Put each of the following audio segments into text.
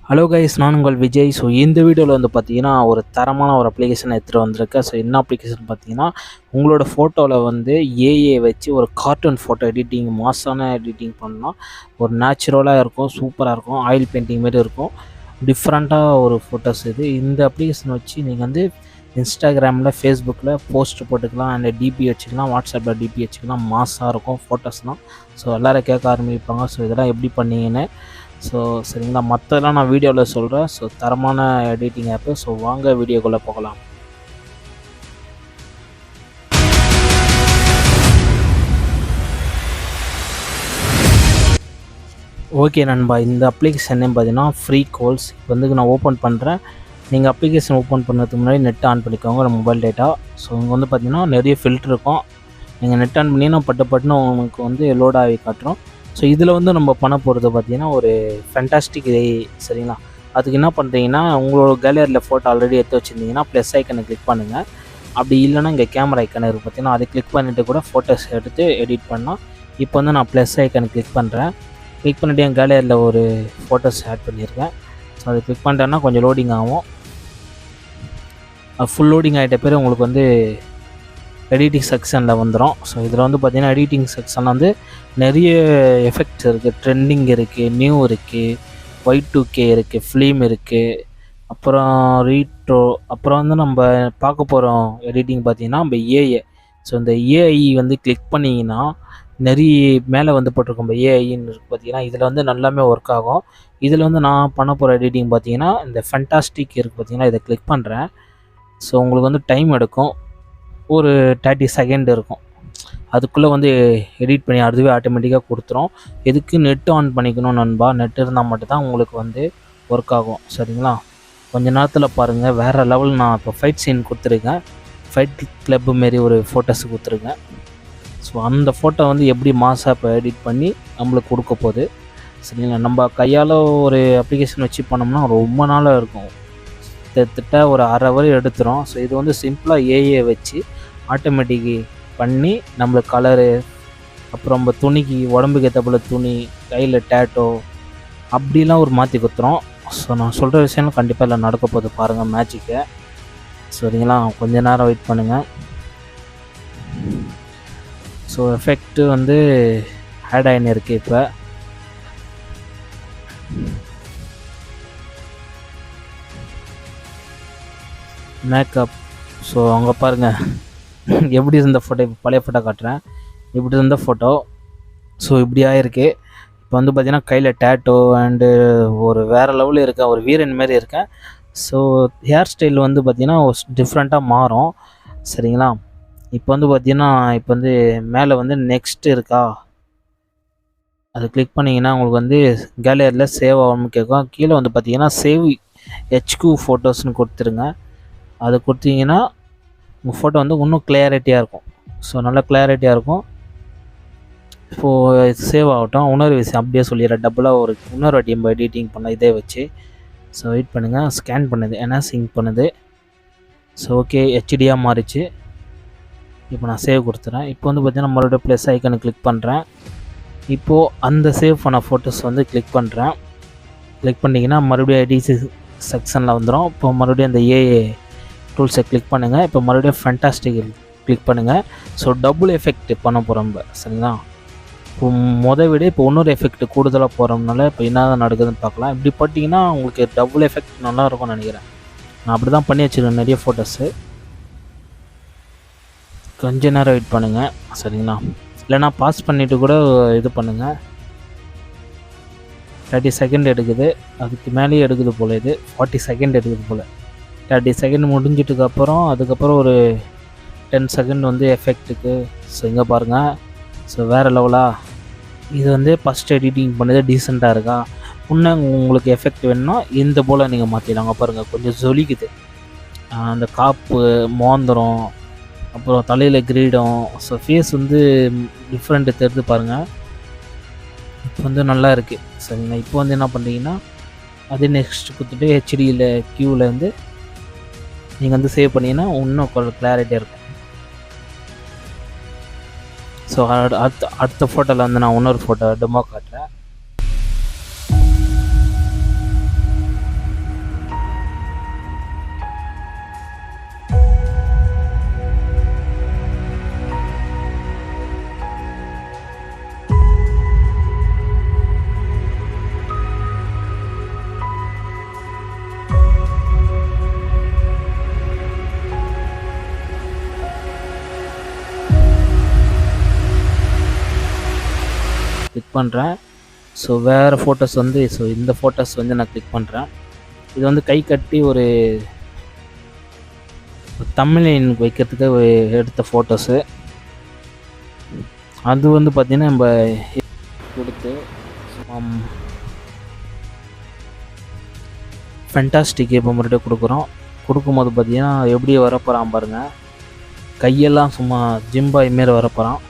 Hello guys, நான் உங்கள் Vijay. So இந்த வீடியோவில் வந்து பார்த்தீங்கன்னா ஒரு தரமான ஒரு அப்ளிகேஷன் எடுத்துகிட்டு வந்திருக்கேன். ஸோ என்ன அப்ளிகேஷன் பார்த்தீங்கன்னா, உங்களோட ஃபோட்டோவில் வந்து ஏஏ வச்சு ஒரு கார்ட்டூன் ஃபோட்டோ எடிட்டிங், மாஸான எடிட்டிங் பண்ணால் ஒரு நேச்சுரலாக இருக்கும், சூப்பராக இருக்கும், ஆயில் பெயிண்டிங் மாரி இருக்கும். டிஃப்ரெண்ட்டாக ஒரு ஃபோட்டோஸ் இது. இந்த அப்ளிகேஷன் வச்சு நீங்கள் வந்து இன்ஸ்டாகிராமில், ஃபேஸ்புக்கில் போஸ்ட் போட்டுக்கலாம், அண்ட் டிபி வச்சுக்கலாம், வாட்ஸ்அப்பில் டிபி வச்சுக்கலாம். மாஸாக இருக்கும் ஃபோட்டோஸ்லாம். ஸோ எல்லோரும் கேட்க ஆரம்பிப்பாங்க, ஸோ இதெல்லாம் எப்படி பண்ணீங்கன்னு. ஸோ சரிங்களா, மற்றதெல்லாம் நான் வீடியோவில் சொல்கிறேன். ஸோ தரமான எடிட்டிங் ஆப்பு. ஸோ வாங்க வீடியோக்குள்ளே போகலாம். ஓகே நண்பா, இந்த அப்ளிகேஷன் பார்த்தீங்கன்னா ஃப்ரீ கால்ஸ். இப்போ வந்து நான் ஓப்பன் பண்ணுறேன். நீங்கள் அப்ளிகேஷன் ஓப்பன் பண்ணுறதுக்கு முன்னாடி நெட் ஆன் பண்ணிக்கோங்க, மொபைல் டேட்டா. ஸோ இங்கே வந்து பார்த்தீங்கன்னா நிறைய ஃபில்ட்ரு இருக்கும். நீங்கள் நெட் ஆன் பண்ணிங்கன்னா பட்டுன்னு உங்களுக்கு வந்து லோட் ஆகி காட்டுறோம். ஸோ இதில் வந்து நம்ம பண்ண போகிறது பார்த்திங்கன்னா ஒரு ஃபேண்டாஸ்டிக் ஏஐ. சரிங்களா, அதுக்கு என்ன பண்ணுறீங்கன்னா, உங்களோட கேலரியில் ஃபோட்டோ ஆல்ரெடி எடுத்து வச்சுருந்தீங்கன்னா ப்ளஸ் ஐக்கனை கிளிக் பண்ணுங்கள். அப்படி இல்லைன்னா இங்கே கேமரா ஐக்கன் இருக்குது பார்த்தீங்கன்னா, அதை கிளிக் பண்ணிவிட்டு கூட ஃபோட்டோஸ் எடுத்து எடிட் பண்ணால். இப்போ வந்து நான் ப்ளஸ் ஐக்கனை கிளிக் பண்ணுறேன். கிளிக் பண்ணிவிட்டு என் கேலரியில் ஒரு ஃபோட்டோஸ் ஆட் பண்ணியிருக்கேன். ஸோ அதை கிளிக் பண்ணிட்டேன்னா கொஞ்சம் லோடிங் ஆகும். ஃபுல் லோடிங் ஆகிட்ட பேர் உங்களுக்கு வந்து எடிட்டிங் செக்ஷனில் வந்துடும். ஸோ இதில் வந்து பார்த்திங்கன்னா எடிட்டிங் செக்ஷனில் வந்து நிறைய எஃபெக்ட்ஸ் இருக்குது. ட்ரெண்டிங் இருக்குது, நியூ இருக்குது, Y2K இருக்குது, ஃபிலிம் இருக்குது, அப்புறம் ரீட்ரோ. அப்புறம் வந்து நம்ம பார்க்க போகிறோம் எடிட்டிங் பார்த்திங்கன்னா நம்ம ஏஐ. ஸோ இந்த ஏஐ வந்து கிளிக் பண்ணிங்கன்னா நிறைய மேலே வந்து போட்டிருக்கோம். நம்ம ஏஐன்னு இருக்குது பார்த்திங்கன்னா, இதில் வந்து நல்லாமே ஒர்க் ஆகும். இதில் வந்து நான் பண்ண போகிற எடிட்டிங் பார்த்திங்கன்னா இந்த ஃபேண்டாஸ்டிக் இருக்குது பார்த்திங்கன்னா, இதை கிளிக் பண்ணுறேன். ஸோ உங்களுக்கு வந்து டைம் எடுக்கும், ஒரு 30 செகண்ட் இருக்கும். அதுக்குள்ளே வந்து எடிட் பண்ணி அதுவே ஆட்டோமேட்டிக்காக கொடுத்துரும். எதுக்கு நெட் ஆன் பண்ணிக்கணும் நண்பா, நெட் இருந்தால் மட்டும்தான் உங்களுக்கு வந்து ஒர்க் ஆகும். சரிங்களா, கொஞ்ச நேரத்தில் பாருங்கள், வேறு லெவல். நான் இப்போ ஃபைட் சீன் கொடுத்துருக்கேன், ஃபைட் கிளப்பு மாரி ஒரு ஃபோட்டோஸ் கொடுத்துருக்கேன். ஸோ அந்த ஃபோட்டோ வந்து எப்படி மாஸாக இப்போ எடிட் பண்ணி நம்மளுக்கு கொடுக்க போகுது. சரிங்களா, நம்ம கையால் ஒரு அப்ளிகேஷன் வச்சு பண்ணோம்னா ரொம்ப நாளாக இருக்கும், கிட்டத்தட்ட ஒரு அரை ஹவர் எடுத்துரும். ஸோ இது வந்து சிம்பிளாக ஏஏ வச்சு ஆட்டோமேட்டிக்கு பண்ணி நம்மளுக்கு கலரு, அப்புறம் நம்ம துணிக்கு உடம்புக்கு ஏற்ற போல் துணி, கையில் டேட்டோ அப்படிலாம் ஒரு மாற்றி கொடுத்துரும். ஸோ நான் சொல்கிற விஷயம்லாம் கண்டிப்பாக இல்லை நடக்க போகுது, பாருங்கள் மேஜிக்கை. சரிங்களா, கொஞ்ச நேரம் வெயிட் பண்ணுங்கள். ஸோ எஃபெக்ட்டு வந்து ஆட் ஆகின்னு இருக்குது இப்போ. மேக்கப். ஸோ அங்கே பாருங்கள் எப்படி இருந்த ஃபோட்டோ, இப்போ பழைய ஃபோட்டோ காட்டுறேன். இப்படி இருந்த ஃபோட்டோ ஸோ இப்படி ஆகிருக்கு. இப்போ வந்து பார்த்திங்கன்னா கையில் டேட்டோ அண்டு ஒரு வேறு லெவலில் இருக்கேன், ஒரு வீரன் மாரி இருக்கேன். ஸோ ஹேர் ஸ்டைல் வந்து பார்த்திங்கன்னா டிஃப்ரெண்ட்டாக மாறும். சரிங்களா, இப்போ வந்து பார்த்திங்கன்னா இப்போ வந்து மேலே வந்து நெக்ஸ்ட் இருக்கா, அது கிளிக் பண்ணிங்கன்னா உங்களுக்கு வந்து கேலரியில் சேவ் ஆகும்னு கேட்கும். கீழே வந்து பார்த்திங்கன்னா சேவ் HQ ஃபோட்டோஸ்னு கொடுத்துருங்க. அது கொடுத்தீங்கன்னா உங்கள் ஃபோட்டோ வந்து இன்னும் கிளியாரிட்டியாக இருக்கும். ஸோ நல்லா கிளியாரிட்டியாக இருக்கும். இப்போது சேவ் ஆகட்டும். இன்னொரு விஷயம் அப்படியே சொல்லிடுறேன், டபுளாக ஒரு இன்னொரு வாட்டி நம்ம எடிட்டிங் பண்ண இதே வச்சு. ஸோ வெயிட் பண்ணுங்கள், ஸ்கேன் பண்ணுது, ஏன்னா சிங்க் பண்ணுது. ஸோ ஓகே, ஹெச்டியாக மாறிச்சு. இப்போ நான் சேவ் கொடுத்துறேன். இப்போ வந்து பார்த்திங்கன்னா மறுபடியும் ப்ளஸ் ஐக்கனை கிளிக் பண்ணுறேன். இப்போது அந்த சேவ் பண்ண ஃபோட்டோஸ் வந்து கிளிக் பண்ணுறேன். கிளிக் பண்ணிங்கன்னா மறுபடியும் எடிட்டிங் செக்ஷனில் வந்துடும். இப்போ மறுபடியும் அந்த ஏஏ டூல்ஸை கிளிக் பண்ணுங்கள். இப்போ மறுபடியும் ஃபேண்டாஸ்டிக் கிளிக் பண்ணுங்கள். ஸோ டபுள் எஃபெக்ட் பண்ண போகிறோம் நம்ம. சரிங்களா, இப்போ விட இப்போ இன்னொரு எஃபெக்ட் கூடுதலாக போகிறோம்னால இப்போ என்ன தான் நடக்குதுன்னு பார்க்கலாம். இப்படி பார்த்தீங்கன்னா உங்களுக்கு டபுள் எஃபெக்ட் நல்லா இருக்கும்னு நினைக்கிறேன். நான் அப்படி தான் பண்ணி வச்சுருக்கேன் நிறைய ஃபோட்டோஸு. கொஞ்ச நேரம் வெயிட் பண்ணுங்கள். சரிங்களா, இல்லைனா பாஸ் பண்ணிவிட்டு கூட இது பண்ணுங்கள். 30 செகண்ட் எடுக்குது, அதுக்கு மேலேயே எடுக்குது போல். இது 40 செகண்ட் எடுக்குது போல். 30 செகண்ட் முடிஞ்சிட்டுக்கப்புறம் அதுக்கப்புறம் ஒரு 10 செகண்ட் வந்து எஃபெக்ட்டுக்கு. ஸோ இங்கே பாருங்கள், ஸோ வேறு லெவலாக இது வந்து ஃபஸ்ட் எடிட்டிங் பண்ணது டீசெண்டாக இருக்கா. இன்னும் உங்களுக்கு எஃபெக்ட் வேணும்னா இந்த போல் நீங்கள் மாற்றிடலாங்க. பாருங்கள், கொஞ்சம் ஜொலிக்குது, அந்த காப்பு மோந்திரம், அப்புறம் தலையில் கிரீடம். ஸோ ஃபேஸ் வந்து டிஃப்ரெண்ட்டு தெரிஞ்சு பாருங்கள். இப்போ வந்து நல்லா இருக்குது. சரிங்களா, இப்போ வந்து என்ன பண்ணுறீங்கன்னா அதே நெக்ஸ்ட் கொடுத்துட்டு ஹெச்டியில் க்யூவில் வந்து நீங்கள் வந்து சேவ் பண்ணிங்கன்னா இன்னும் கொஞ்சம் கிளாரிட்டியாக இருக்கும். ஸோ அடுத்த ஃபோட்டோவில் வந்து நான் இன்னொரு ஃபோட்டோ டெமோ காட்டுறேன். பண்ணுறேன். ஸோ வேறு ஃபோட்டோஸ் வந்து இந்த ஃபோட்டோஸ் வந்து நான் கிளிக் பண்ணுறேன். இது வந்து கை கட்டி ஒரு தமிழின் வைக்கிறதுக்கு எடுத்த ஃபோட்டோஸு. அது வந்து பார்த்திங்கன்னா நம்ம கொடுத்து ஃபென்டாஸ்டிக் இப்போ மறுபடியும் கொடுக்கும்போது பார்த்திங்கன்னா எப்படி வரப்போகிறான் பாருங்கள். கையெல்லாம் சும்மா ஜிம்பாய் மாரி வரப்போகிறான்.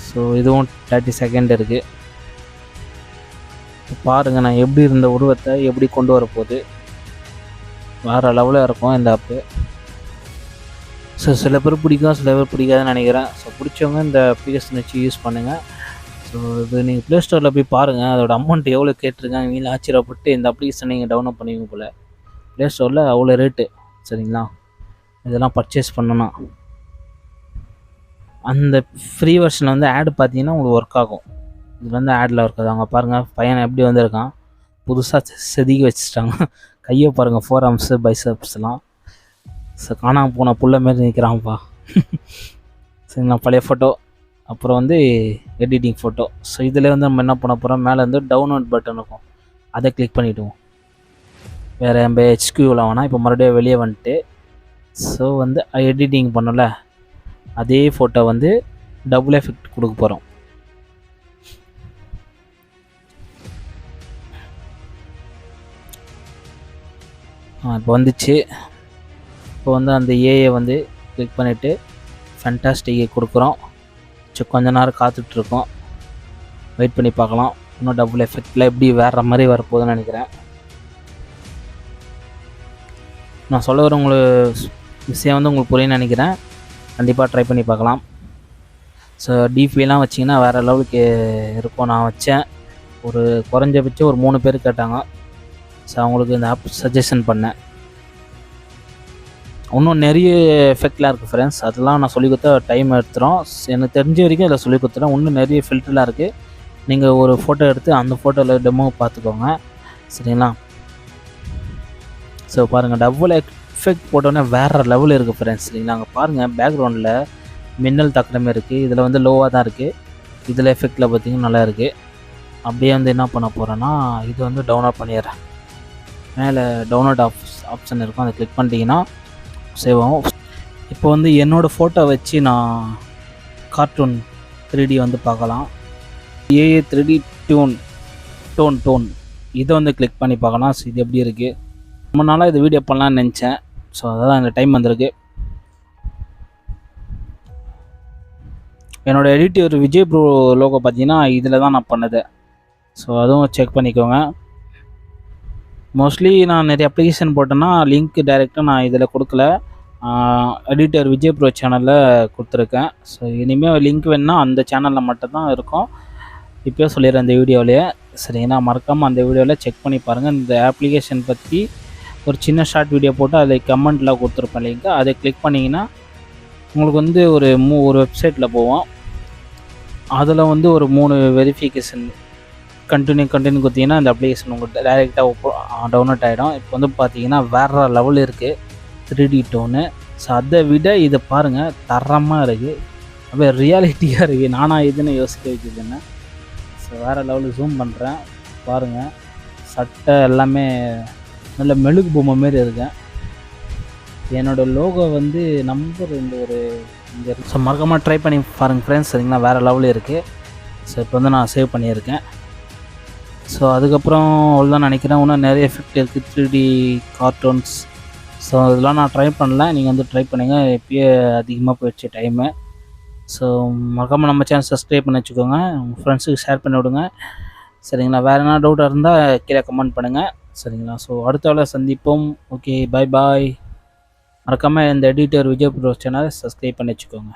ஸோ இதுவும் 30 செகண்ட் இருக்குது. பாருங்கள் நான் எப்படி இருந்த உருவத்தை எப்படி கொண்டு வரப்போகுது. வேறு லெவலில் இருக்கும் இந்த ஆப்பு. ஸோ சில பேர் பிடிக்கும், சில பேர் பிடிக்காதுன்னு நினைக்கிறேன். ஸோ பிடிச்சவங்க இந்த அப்ளிகேஷன் வச்சு யூஸ் பண்ணுங்கள். ஸோ இது நீங்கள் ப்ளே ஸ்டோரில் போய் பாருங்கள், அதோட அமௌண்ட் எவ்வளோ கேட்டிருக்காங்க. வீட்டில் ஆச்சரியப்பட்டு இந்த அப்ளிகேஷன் நீங்கள் டவுன்லோட் பண்ணுவீங்க போல். ப்ளே ஸ்டோரில் அவ்வளோ ரேட்டு. சரிங்களா, இதெல்லாம் பர்ச்சேஸ் பண்ணணும்னா அந்த ஃப்ரீ வெர்ஷனில் வந்து ஆடு பார்த்தீங்கன்னா உங்களுக்கு ஒர்க் ஆகும். இது வந்து ஆடில் ஒர்க் ஆகுது. அவங்க பாருங்கள் பையனை எப்படி வந்திருக்கான், புதுசாக செதுக்கி வச்சுட்டாங்க. கையை பாருங்கள், 4 arms பைசப்ஸ்லாம். ஸோ காணாமல் போன புள்ள மாரி நிற்கிறான்ப்பா. சரிங்களா, பழைய ஃபோட்டோ. அப்புறம் வந்து எடிட்டிங் ஃபோட்டோ. ஸோ இதில் வந்து நம்ம என்ன பண்ண போகிறோம், மேலே வந்து டவுன்லோட் பட்டன் இருக்கும், அதை கிளிக் பண்ணிவிடுவோம். வேறு நம்ம ஹெச்கியூவில் வேணால் இப்போ மறுபடியும் வெளியே வந்துட்டு ஸோ வந்து எடிட்டிங் பண்ணல அதே ஃபோட்டோ வந்து டபுள் எஃபெக்ட் கொடுக்க போகிறோம். இப்போ வந்துச்சு. இப்போ வந்து அந்த ஏஐ வந்து கிளிக் பண்ணிவிட்டு ஃபேண்டாஸ்டிக்கை கொடுக்குறோம். ஸோ கொஞ்ச நேரம் காத்துட்ருக்கோம், வெயிட் பண்ணி பார்க்கலாம். இன்னும் டபுள் எஃபெக்டில் எப்படி வேறு மாதிரி வரப்போகுதுன்னு நினைக்கிறேன். நான் சொல்ல வர உங்களுக்கு விஷயம் வந்து உங்களுக்கு புரியுன்னு நினைக்கிறேன். கண்டிப்பாக ட்ரை பண்ணி பார்க்கலாம். ஸோ டிபிலாம் வச்சிங்கன்னா வேறு லெவலுக்கு இருக்கும். நான் வச்சேன், ஒரு குறைஞ்சபட்சம் ஒரு 3 பேர் கேட்டாங்க. ஸோ அவங்களுக்கு இந்த ஆப் சஜஷன் பண்ணேன். இன்னும் நிறைய எஃபெக்ட்லாம் இருக்குது ஃப்ரெண்ட்ஸ், அதெல்லாம் நான் சொல்லி கொடுத்தா டைம் எடுத்துகிறோம். எனக்கு தெரிஞ்ச வரைக்கும் இதில் சொல்லி கொடுத்துறேன். இன்னும் நிறைய ஃபில்டர்லாம் இருக்குது. நீங்கள் ஒரு ஃபோட்டோ எடுத்து அந்த ஃபோட்டோவில் டெமோ பார்த்துக்கோங்க. சரிங்களா, ஸோ பாருங்கள் டபுள் எஃபெக்ட் போட்டோன்னே வேறு லெவலில் இருக்குது ஃப்ரெண்ட்ஸ். சரிங்களா, அங்கே பாருங்கள் பேக்ரவுண்டில் மின்னல் தாக்குறமே இருக்குது. இதில் வந்து லோவாக தான் இருக்குது. இதில் எஃபெக்டில் பார்த்திங்கன்னா நல்லா இருக்குது. அப்படியே வந்து என்ன பண்ண போகிறேன்னா இது வந்து டவுன்லோட் பண்ணிடுறேன். மேலே டவுன்லோட் ஆப்ஷன் இருக்கும், அதை கிளிக் பண்ணிட்டீங்கன்னா சேவ் ஆகும். இப்போ வந்து என்னோடய ஃபோட்டோ வச்சு நான் கார்ட்டூன் 3D வந்து பார்க்கலாம். ஏஏ 3D டோன் இதை வந்து கிளிக் பண்ணி பார்க்கலாம். ஸோ இது எப்படி இருக்குது, ரொம்ப நாளாக இது வீடியோ பண்ணலான்னு நினச்சேன். ஸோ அதான் இந்த டைம் வந்திருக்கு. என்னோடய எடிட்டர் விஜய் ப்ரோ லோகோ பார்த்தீங்கன்னா இதில் தான் நான் பண்ணது. ஸோ அதுவும் செக் பண்ணிக்கோங்க. மோஸ்ட்லி நான் நிறைய அப்ளிகேஷன் போட்டேன்னா லிங்க் டைரெக்டாக நான் இதில் கொடுக்கல, எடிட்டர் விஜய் ப்ரோ சேனலில் கொடுத்துருக்கேன். ஸோ இனிமேல் லிங்க் வேணுன்னா அந்த சேனலில் மட்டும்தான் இருக்கும். இப்போயே சொல்லிடுறேன் இந்த வீடியோவிலேயே. சரிங்களா, மறக்காமல் அந்த வீடியோவில் செக் பண்ணி பாருங்கள். இந்த அப்ளிகேஷன் பற்றி ஒரு சின்ன ஷார்ட் வீடியோ போட்டு அதில் கமெண்ட்டில் கொடுத்துருப்பேன் லிங்க்கு, அதை கிளிக் பண்ணிங்கன்னா உங்களுக்கு வந்து ஒரு வெப்சைட்டில் போவோம். அதில் வந்து ஒரு 3 வெரிஃபிகேஷன் கண்டினியூ கொடுத்தீங்கன்னா இந்த அப்ளிகேஷன் உங்களுக்கு டைரெக்டாக டவுன்லோட் ஆகிடும். இப்போ வந்து பார்த்தீங்கன்னா வேறு லெவல் இருக்குது 3D டோனு. ஸோ அதை விட இதை பாருங்கள் தரமாக இருக்குது, அப்படியே ரியாலிட்டியாக இருக்குது. நானாக இதுன்னு யோசிக்க வைக்குதுன்னு. ஸோ வேறு லெவலுக்கு ஜூம் பண்ணுறேன் பாருங்கள். சட்டை எல்லாமே நல்ல மெழுகு பொம்மை மாரி இருக்கேன். என்னோடய லோகோ வந்து நம்பர் இங்கே ஸோ மறக்காமல் ட்ரை பண்ணி பாருங்கள் ஃப்ரெண்ட்ஸ். சரிங்களா, வேறு லெவலில் இருக்குது. ஸோ இப்போ வந்து நான் சேவ் பண்ணியிருக்கேன். ஸோ அதுக்கப்புறம் அவ்வளோதான் நினைக்கிறேன். இன்னும் நிறைய எஃபெக்ட் இருக்குது 3D கார்ட்டூன்ஸ். ஸோ இதெல்லாம் நான் ட்ரை பண்ணல, நீங்கள் வந்து ட்ரை பண்ணுங்கள். இப்போயே அதிகமாக போயிடுச்சு டைமு. ஸோ மறக்காமல் நம்ம சேனல் சப்ஸ்கிரைப் பண்ணி வச்சுக்கோங்க, உங்கள் ஃப்ரெண்ட்ஸுக்கு ஷேர் பண்ணி விடுங்க. சரிங்களா, வேறு என்ன டவுட்டாக இருந்தால் கீழே கமெண்ட் பண்ணுங்கள். சரிங்களா, ஸோ அடுத்த வேளை சந்திப்போம். ஓகே, பாய். மறக்காமல் இந்த எடிட்டர் விஜய் ப்ரோ சேனலை சப்ஸ்கிரைப் பண்ணி வச்சுக்கோங்க.